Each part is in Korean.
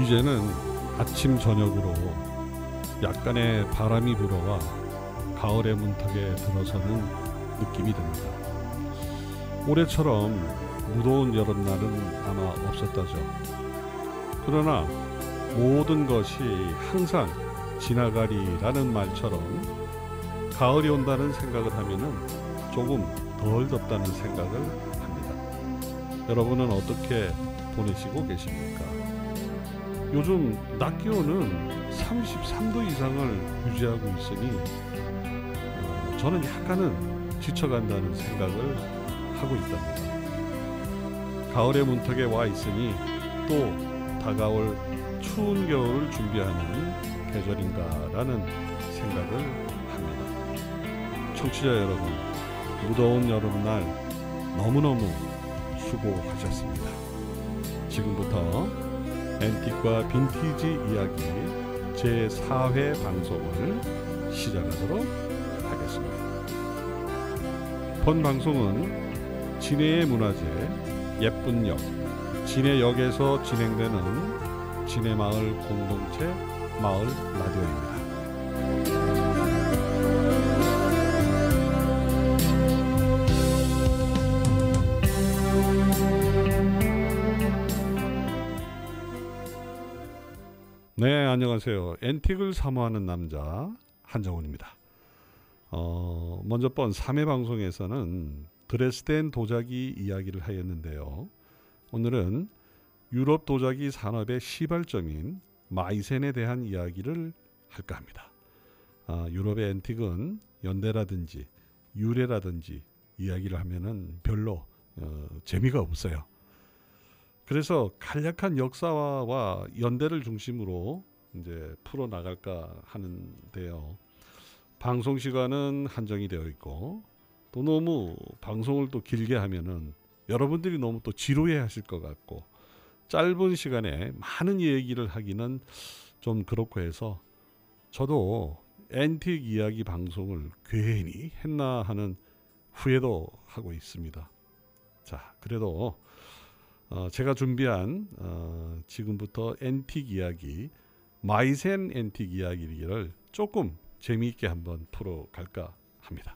이제는 아침 저녁으로 약간의 바람이 불어와 가을의 문턱에 들어서는 느낌이 듭니다. 올해처럼 무더운 여름날은 아마 없었다죠. 그러나 모든 것이 항상 지나가리라는 말처럼 가을이 온다는 생각을 하면은 조금 덜 덥다는 생각을 합니다. 여러분은 어떻게 보내시고 계십니까? 요즘 낮 기온은 33도 이상을 유지하고 있으니 저는 약간은 지쳐간다는 생각을 하고 있답니다. 가을의 문턱에 와 있으니 또 다가올 추운 겨울을 준비하는 계절인가라는 생각을 합니다. 청취자 여러분, 무더운 여름날 너무너무 수고하셨습니다. 지금부터 앤틱과 빈티지 이야기 제4회 방송을 시작하도록 하겠습니다. 본 방송은 진해의 문화재 예쁜 역, 진해역에서 진행되는 진해마을 공동체 마을 라디오입니다. 네, 안녕하세요. 앤틱을 사모하는 남자 한정훈입니다. 먼저 번 3회 방송에서는 드레스덴 도자기 이야기를 하였는데요. 오늘은 유럽 도자기 산업의 시발점인 마이센에 대한 이야기를 할까 합니다. 유럽의 앤틱은 연대라든지 유래라든지 이야기를 하면은 별로 재미가 없어요. 그래서 간략한 역사와 연대를 중심으로 이제 풀어 나갈까 하는데요. 방송 시간은 한정이 되어 있고 또 너무 방송을 또 길게 하면은 여러분들이 너무 또 지루해 하실 것 같고 짧은 시간에 많은 얘기를 하기는 좀 그렇고 해서 저도 앤틱 이야기 방송을 괜히 했나 하는 후회도 하고 있습니다. 자, 그래도 제가 준비한 지금부터 앤틱 이야기, 마이센 앤틱 이야기를 조금 재미있게 한번 풀어갈까 합니다.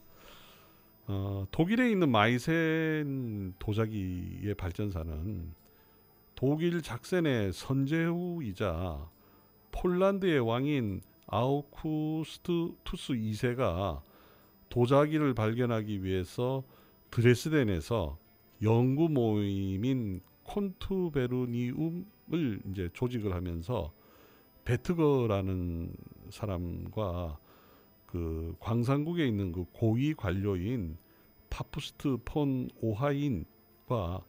독일에 있는 마이센 도자기의 발전사는 독일 작센의 선제후이자 폴란드의 왕인 아우구스투스 2세가 도자기를 발견하기 위해서 드레스덴에서 연구 모임인 콘투베르니움을 이제 조직을 하면서 베트거라는 사람과 그 광산국에 있는 그 고위 관료인 파푸스트 폰 오하인과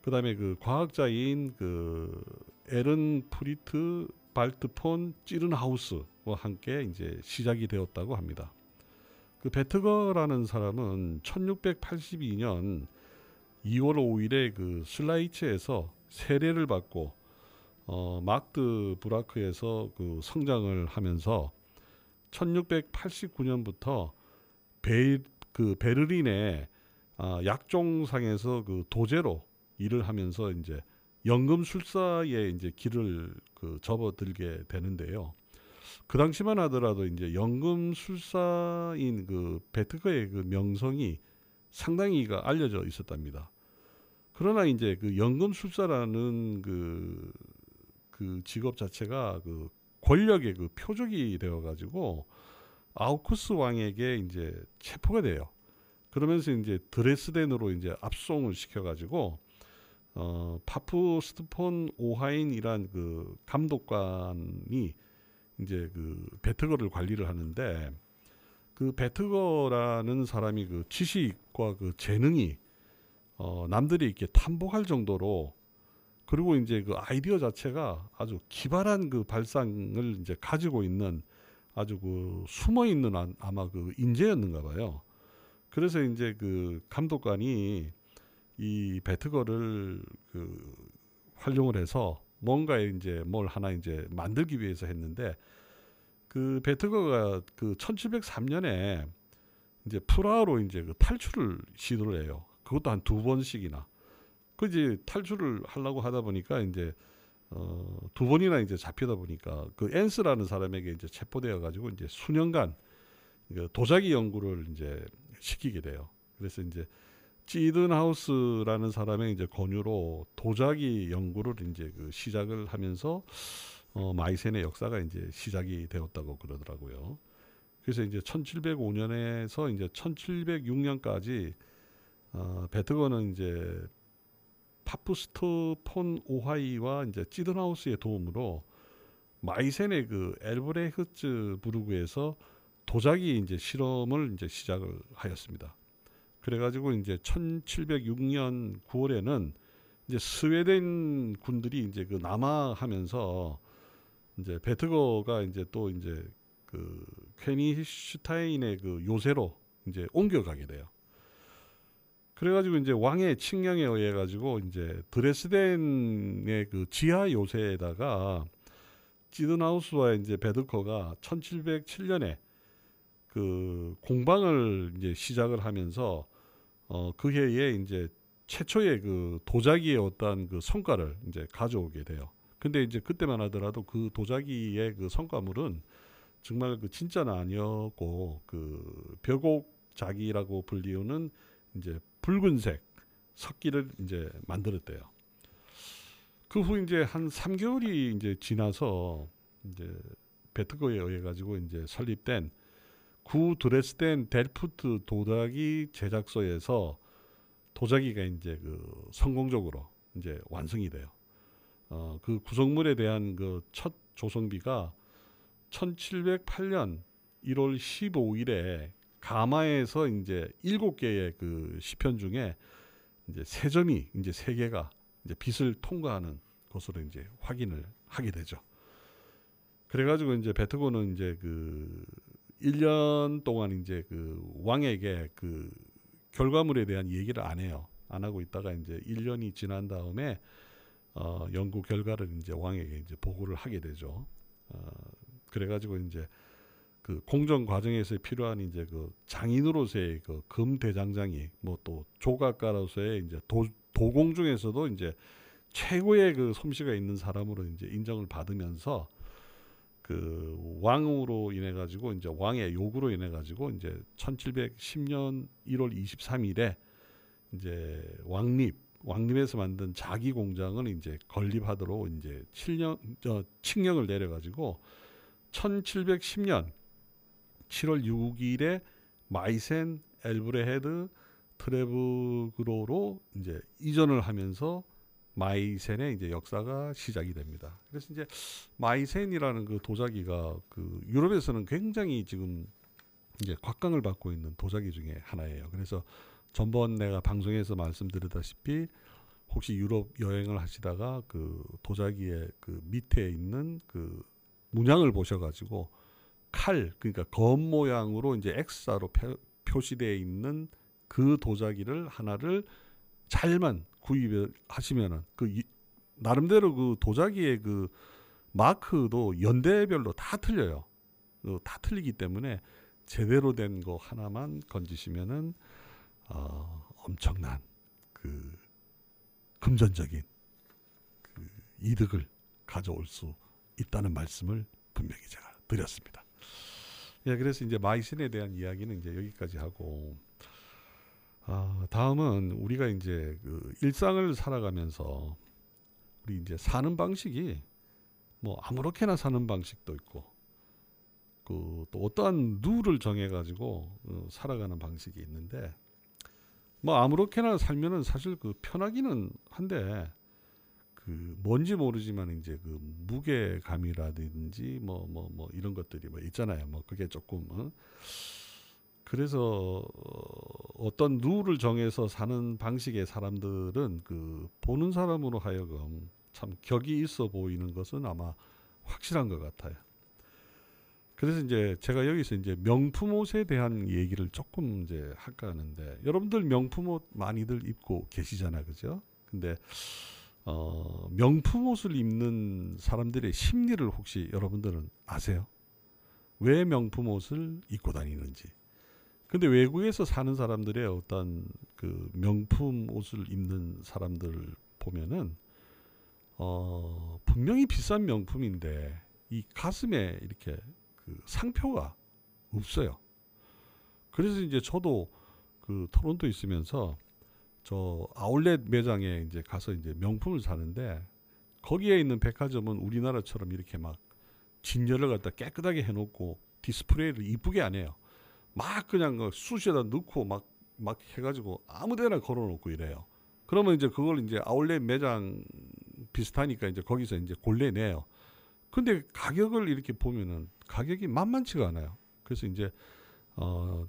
그다음에 그 과학자인 그 에른 프리트 발트 폰 찌른하우스와 함께 이제 시작이 되었다고 합니다. 그 베트거라는 사람은 1682년 2월 5일에 그 슬라이츠에서 세례를 받고 막드 브라크에서 그 성장을 하면서 1689년부터 베를린의 약종상에서 그 도제로 일을 하면서 이제 연금술사의 이제 길을 그 접어들게 되는데요. 그 당시만 하더라도 이제 연금술사인 그 베트거의 그 명성이 상당히가 알려져 있었답니다. 그러나 이제 그 연금술사라는 그 직업 자체가 그 권력의 그 표적이 되어가지고 아우쿠스 왕에게 이제 체포가 돼요. 그러면서 이제 드레스덴으로 이제 압송을 시켜가지고 파푸스트폰 오하인이란 그 감독관이 이제 그 베트거를 관리를 하는데 그 베트거라는 사람이 그 지식과 그 재능이 남들이 이렇게 탐복할 정도로 그리고 이제 그 아이디어 자체가 아주 기발한 그 발상을 이제 가지고 있는 아주 그 숨어 있는 아마 그 인재였는가 봐요. 그래서 이제 그 감독관이 이 베트거를 그 활용을 해서 뭔가 이제 뭘 하나 이제 만들기 위해서 했는데 그 베트거가 그 1703년에 이제 프라하로 이제 그 탈출을 시도를 해요. 그것도 한 2번씩이나. 그 이제 탈출을 하려고 하다 보니까 이제 두 번이나 이제 잡히다 보니까 그 앤스라는 사람에게 이제 체포되어 가지고 이제 수년간 그 도자기 연구를 이제 시키게 돼요. 그래서 이제 찌든하우스라는 사람의 이제 권유로 도자기 연구를 이제 그 시작을 하면서 마이센의 역사가 이제 시작이 되었다고 그러더라고요. 그래서 이제 1705년에서 이제 1706년까지 베트거는 이제 파푸스트 폰 오하이와 이제 찌든하우스의 도움으로 마이센의 그 엘브레흐츠부르크에서 도자기 이제 실험을 이제 시작을 하였습니다. 그래가지고 이제 1706년 9월에는 이제 스웨덴 군들이 이제 그 남하하면서 이제 베트거가 이제 또 이제 그 퀘니슈타인의 그 요새로 이제 옮겨가게 돼요. 그래가지고 이제 왕의 칙령에 의해 가지고 이제 드레스덴의 그 지하 요새에다가 찌든하우스와 이제 베드커가 1707년에 그 공방을 이제 시작을 하면서 그 해에 이제 최초의 그 도자기의 어떤 그 성과를 이제 가져오게 돼요. 근데 이제 그때만 하더라도 그 도자기의 그 성과물은 정말 그 진짜는 아니었고 그 벽옥자기라고 불리우는 이제 붉은색 석기를 이제 만들었대요. 그 후 이제 한 3개월이 이제 지나서 이제 베트거에 의해 가지고 이제 설립된 구 드레스덴 델프트 도자기 제작소에서 도자기가 이제 그 성공적으로 이제 완성이 돼요. 그 구성물에 대한 그 첫 조성비가 1708년 1월 15일에 가마에서 이제 7개의 그 시편 중에 이제 세 점이 이제 3개가 이제 빛을 통과하는 것으로 이제 확인을 하게 되죠. 그래가지고 이제 베트고는 이제 그 1년 동안 이제 그 왕에게 그 결과물에 대한 얘기를 안 해요. 안 하고 있다가 이제 1년이 지난 다음에 연구 결과를 이제 왕에게 이제 보고를 하게 되죠. 그래가지고 이제 그 공정 과정에서 필요한 이제 그 장인으로서의 그 금대장장이 뭐 또 조각가로서의 이제 도공 중에서도 이제 최고의 그 솜씨가 있는 사람으로 이제 인정을 받으면서 그 왕으로 인해 가지고 이제 왕의 요구로 인해 가지고 이제 1710년 1월 23일에 이제 왕립에서 만든 자기 공장을 이제 건립하도록 이제 칙령을 내려 가지고 1710년 7월 6일에 마이센 엘브레헤드 트레브그로로 이제 이전을 하면서 마이센의 이제 역사가 시작이 됩니다. 그래서 이제 마이센이라는 그 도자기가 그 유럽에서는 굉장히 지금 이제 곽강을 받고 있는 도자기 중에 하나예요. 그래서 전번 내가 방송에서 말씀드렸다시피 혹시 유럽 여행을 하시다가 그 도자기의 그 밑에 있는 그 문양을 보셔가지고 칼, 그러니까 검 모양으로 이제 X자로 표시되어 있는 그 도자기를 하나를 잘만 구입을 하시면은 나름대로 그 도자기의 그 마크도 연대별로 다 틀려요. 다 틀리기 때문에 제대로 된 거 하나만 건지시면은 엄청난 그 금전적인 그 이득을 가져올 수 있다는 말씀을 분명히 제가 드렸습니다. 예, 그래서 이제 마이센에 대한 이야기는 이제 여기까지 하고, 다음은 우리가 이제 그 일상을 살아가면서 우리 이제 사는 방식이 뭐 아무렇게나 사는 방식도 있고, 그 또 어떠한 룰을 정해가지고 살아가는 방식이 있는데, 뭐 아무렇게나 살면은 사실 그 편하기는 한데, 그 뭔지 모르지만 이제 그 무게감이라든지 뭐 이런 것들이 뭐 있잖아요. 뭐 그게 조금 그래서 어떤 룰을 정해서 사는 방식의 사람들은 그 보는 사람으로 하여금 참 격이 있어 보이는 것은 아마 확실한 것 같아요. 그래서 이제 제가 여기서 이제 명품 옷에 대한 얘기를 조금 이제 할까 하는데, 여러분들 명품 옷 많이들 입고 계시잖아요, 그죠? 근데 명품 옷을 입는 사람들의 심리를 혹시 여러분들은 아세요? 왜 명품 옷을 입고 다니는지. 근데 외국에서 사는 사람들의 어떤 그 명품 옷을 입는 사람들 보면은 분명히 비싼 명품인데 이 가슴에 이렇게 그 상표가 없어요. 그래서 이제 저도 그 토론토 있으면서 저 아울렛 매장에 이제 가서 이제 명품을 사는데 거기에 있는 백화점은 우리나라처럼 이렇게 막 진열을 갖다 깨끗하게 해놓고 디스플레이를 이쁘게 안 해요. 막 그냥 쑤시에다 넣고 막 해가지고 아무데나 걸어놓고 이래요. 그러면 이제 그걸 이제 아울렛 매장 비슷하니까 이제 거기서 이제 골라내요. 근데 가격을 이렇게 보면은 가격이 만만치가 않아요. 그래서 이제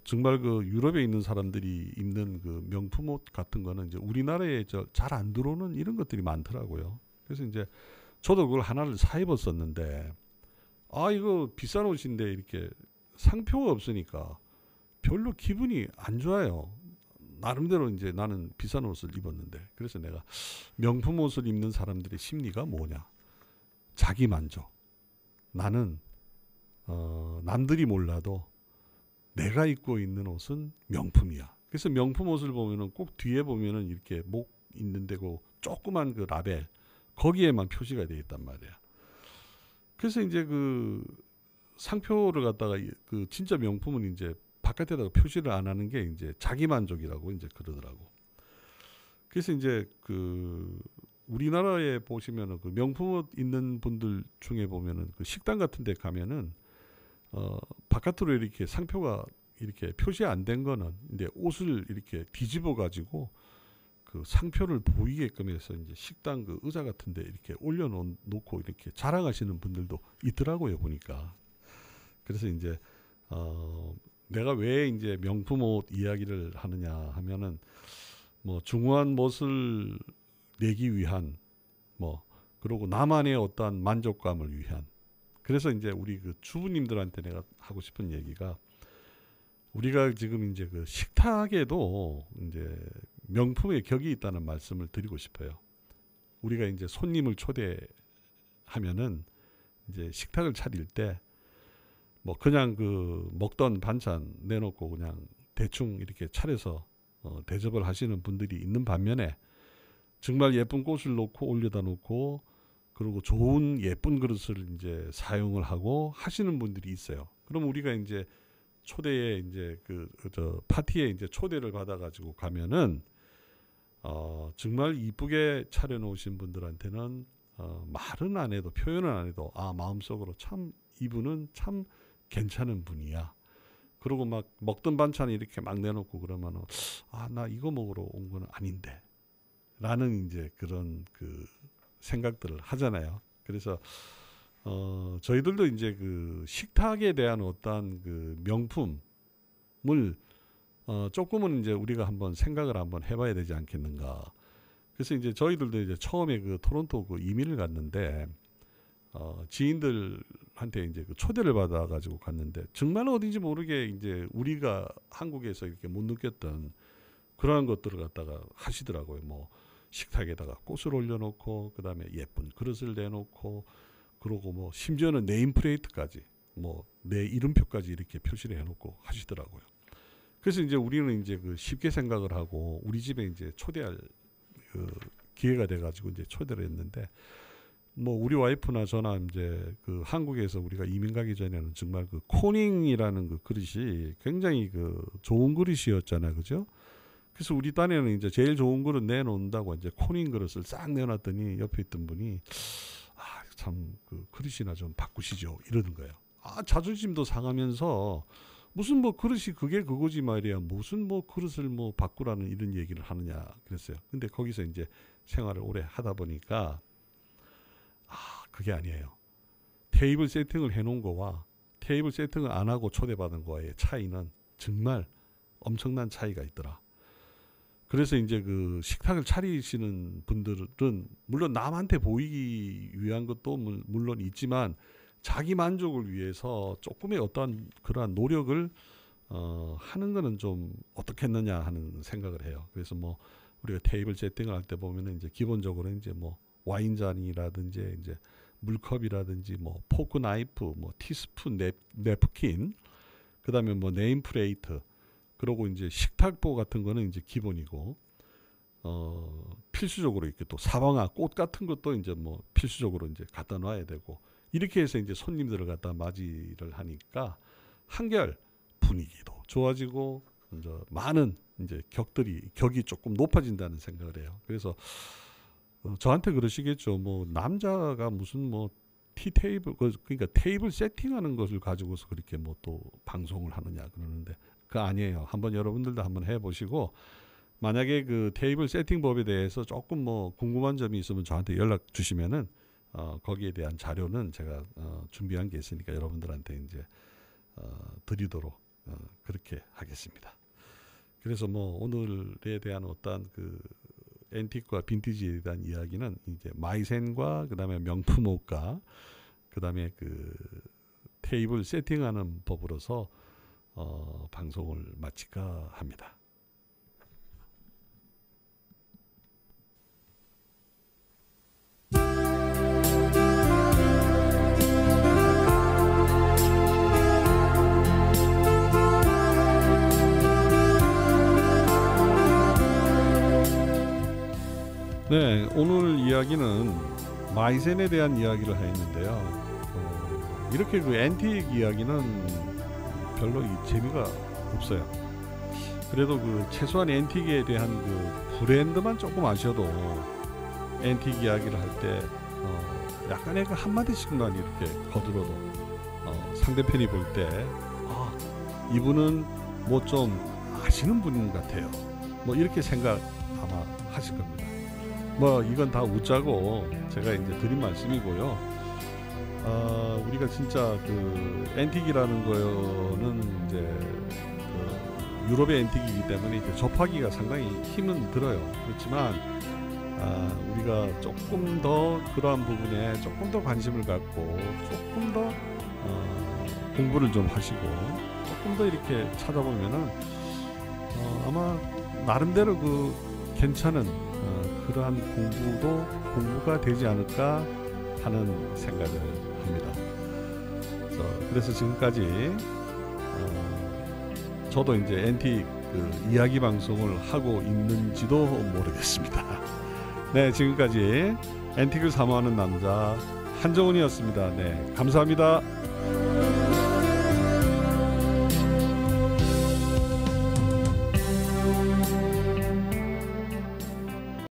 정말 그 유럽에 있는 사람들이 입는 그 명품 옷 같은 거는 이제 우리나라에 잘 안 들어오는 이런 것들이 많더라고요. 그래서 이제 저도 그걸 하나를 사 입었었는데 이거 비싼 옷인데 이렇게 상표가 없으니까 별로 기분이 안 좋아요. 나름대로 이제 나는 비싼 옷을 입었는데 그래서 내가 명품 옷을 입는 사람들의 심리가 뭐냐? 자기 만족. 나는 남들이 몰라도 내가 입고 있는 옷은 명품이야. 그래서 명품 옷을 보면은 꼭 뒤에 보면은 이렇게 목 있는 데고 조그만 그 라벨 거기에만 표시가 되어 있단 말이야. 그래서 이제 그 상표를 갖다가 그 진짜 명품은 이제 바깥에다가 표시를 안 하는 게 이제 자기 만족이라고 이제 그러더라고. 그래서 이제 그 우리나라에 보시면은 그 명품 옷 있는 분들 중에 보면은 그 식당 같은 데 가면은 바깥으로 이렇게 상표가 이렇게 표시 안 된 거는 이제 옷을 이렇게 뒤집어 가지고 그 상표를 보이게끔 해서 이제 식당 그 의자 같은 데 이렇게 올려놓고 이렇게 자랑하시는 분들도 있더라고요, 보니까. 그래서 이제 내가 왜 이제 명품 옷 이야기를 하느냐 하면은 뭐 중후한 멋을 내기 위한 뭐 그리고 나만의 어떠한 만족감을 위한 그래서 이제 우리 그 주부님들한테 내가 하고 싶은 얘기가 우리가 지금 이제 그 식탁에도 이제 명품의 격이 있다는 말씀을 드리고 싶어요. 우리가 이제 손님을 초대하면은 이제 식탁을 차릴 때 뭐 그냥 그 먹던 반찬 내놓고 그냥 대충 이렇게 차려서 대접을 하시는 분들이 있는 반면에 정말 예쁜 꽃을 놓고 올려다 놓고 그리고 좋은 예쁜 그릇을 이제 사용을 하고 하시는 분들이 있어요. 그럼 우리가 이제 초대에 이제 저 파티에 이제 초대를 받아가지고 가면은 정말 이쁘게 차려놓으신 분들한테는 말은 안 해도 표현은 안 해도 마음속으로 참 이분은 참 괜찮은 분이야. 그리고 막 먹던 반찬 이렇게 막 내놓고 그러면은 나 이거 먹으러 온 거는 아닌데 라는 이제 그런 그 생각들을 하잖아요. 그래서 저희들도 이제 그 식탁에 대한 어떠한 그 명품을 조금은 이제 우리가 한번 생각을 한번 해봐야 되지 않겠는가. 그래서 이제 저희들도 이제 처음에 그 토론토 그 이민을 갔는데 지인들한테 이제 그 초대를 받아가지고 갔는데 정말 어딘지 모르게 이제 우리가 한국에서 이렇게 못 느꼈던 그러한 것들을 갖다가 하시더라고요. 뭐 식탁에다가 꽃을 올려놓고 그다음에 예쁜 그릇을 내놓고 그러고 뭐 심지어는 네임플레이트까지 뭐 내 이름표까지 이렇게 표시를 해놓고 하시더라고요. 그래서 이제 우리는 이제 그 쉽게 생각을 하고 우리 집에 이제 초대할 그 기회가 돼가지고 이제 초대를 했는데 뭐 우리 와이프나 저나 이제 그 한국에서 우리가 이민 가기 전에는 정말 그 코닝이라는 그 그릇이 굉장히 그 좋은 그릇이었잖아요, 그죠? 그래서 우리 딴에는 이제 제일 좋은 그릇 내놓는다고 이제 코닝 그릇을 싹 내놨더니 옆에 있던 분이 참 그 그릇이나 좀 바꾸시죠 이러는 거예요. 자존심도 상하면서 무슨 뭐 그릇이 그게 그거지 말이야. 무슨 뭐 그릇을 뭐 바꾸라는 이런 얘기를 하느냐 그랬어요. 근데 거기서 이제 생활을 오래 하다 보니까 그게 아니에요. 테이블 세팅을 해놓은 거와 테이블 세팅을 안 하고 초대받은 거와의 차이는 정말 엄청난 차이가 있더라. 그래서 이제 그 식탁을 차리시는 분들은 물론 남한테 보이기 위한 것도 물론 있지만 자기 만족을 위해서 조금의 어떠한 그러한 노력을 하는 거는 좀 어떻겠느냐 하는 생각을 해요. 그래서 뭐 우리가 테이블 세팅을 할 때 보면은 이제 기본적으로 이제 뭐 와인잔이라든지 이제 물컵이라든지 뭐 포크 나이프, 뭐 티스푼, 냅킨, 그다음에 뭐 네임플레이트, 그리고 이제 식탁보 같은 거는 이제 기본이고 필수적으로 이렇게 또 사방아 꽃 같은 것도 이제 뭐 필수적으로 이제 갖다 놔야 되고 이렇게 해서 이제 손님들을 갖다 맞이를 하니까 한결 분위기도 좋아지고 이제 많은 이제 격이 조금 높아진다는 생각을 해요. 그래서 저한테 그러시겠죠. 뭐 남자가 무슨 뭐 티테이블 그러니까 테이블 세팅하는 것을 가지고서 그렇게 뭐 또 방송을 하느냐 그러는데 그 아니에요. 한번 여러분들도 한번 해보시고 만약에 그 테이블 세팅법에 대해서 조금 뭐 궁금한 점이 있으면 저한테 연락 주시면은 거기에 대한 자료는 제가 준비한 게 있으니까 여러분들한테 이제 드리도록 그렇게 하겠습니다. 그래서 뭐 오늘에 대한 어떤 그 앤틱과 빈티지에 대한 이야기는 이제 마이센과 그다음에 명품 옷과 그다음에 그 테이블 세팅하는 법으로서 방송을 마칠까 합니다. 네, 오늘 이야기는 마이센에 대한 이야기를 했는데요. 이렇게 그 앤틱 이야기는 별로 재미가 없어요. 그래도 그 최소한 앤틱에 대한 그 브랜드만 조금 아셔도 앤틱 이야기를 할 때 약간의 그 한마디씩만 이렇게 거들어도 상대편이 볼 때 이분은 뭐 좀 아시는 분 같아요. 뭐 이렇게 생각 아마 하실 겁니다. 뭐 이건 다 웃자고 제가 이제 드린 말씀이고요. 우리가 진짜 그 앤틱이라는 거는 이제 그 유럽의 앤틱이기 때문에 이제 접하기가 상당히 힘은 들어요. 그렇지만 우리가 조금 더 그러한 부분에 조금 더 관심을 갖고 조금 더 공부를 좀 하시고 조금 더 이렇게 찾아보면은 아마 나름대로 그 괜찮은 그러한 공부가 되지 않을까 하는 생각을 합니다. 그래서 지금까지 저도 이제 앤틱 그 이야기 방송을 하고 있는지도 모르겠습니다. 네, 지금까지 앤틱을 사모하는 남자 한정훈이었습니다. 네, 감사합니다.